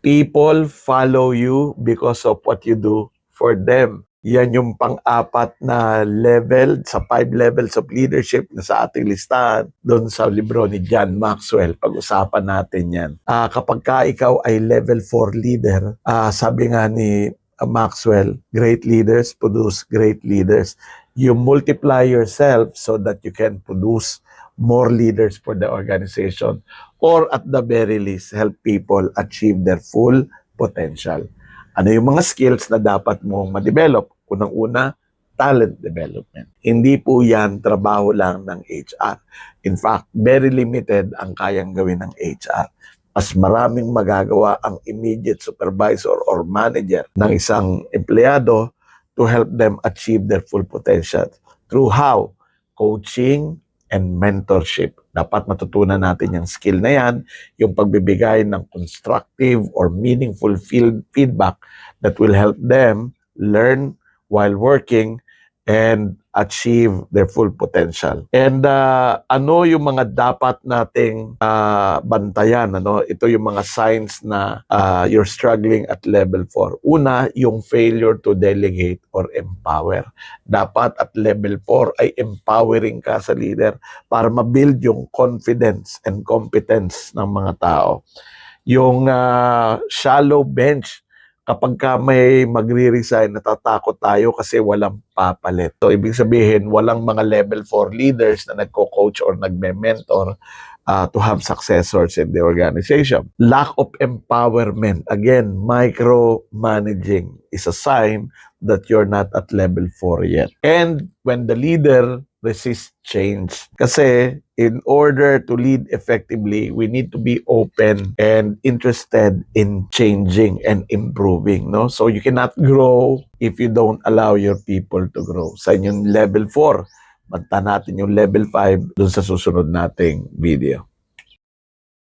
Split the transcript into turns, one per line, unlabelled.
People follow you because of what you do for them. Yan yung pang-apat na level sa 5 levels of leadership na sa ating listahan doon sa libro ni John Maxwell. Pag-usapan natin yan. Kapag ka ikaw ay level 4 leader, sabi nga ni Maxwell, great leaders produce great leaders. You multiply yourself so that you can produce more leaders for the organization, or at the very least, help people achieve their full potential. Ano yung mga skills na dapat mong ma-develop? Unang-una, talent development. Hindi po yan trabaho lang ng HR. In fact, very limited ang kayang gawin ng HR. Mas maraming magagawa ang immediate supervisor or manager ng isang empleyado to help them achieve their full potential. Through how? Coaching and mentorship. Dapat matutunan natin yung skill na yan, yung pagbibigay ng constructive or meaningful feedback that will help them learn while working and achieve their full potential. And ano yung mga dapat nating bantayan? Ito yung mga signs na you're struggling at level 4. Una, yung failure to delegate or empower. Dapat at level 4 ay empowering ka sa leader para ma-build yung confidence and competence ng mga tao. Yung shallow bench, kapag ka may magre-resign, natatakot tayo kasi walang papalit. So, ibig sabihin, walang mga level 4 leaders na nagko-coach or nagme-mentor to have successors in the organization. Lack of empowerment. Again, micromanaging is a sign that you're not at level 4 yet. And when the leader resist change. Kasi in order to lead effectively, we need to be open and interested in changing and improving. No? So you cannot grow if you don't allow your people to grow. Sa inyong level 4, banta natin yung level 5 dun sa susunod nating video.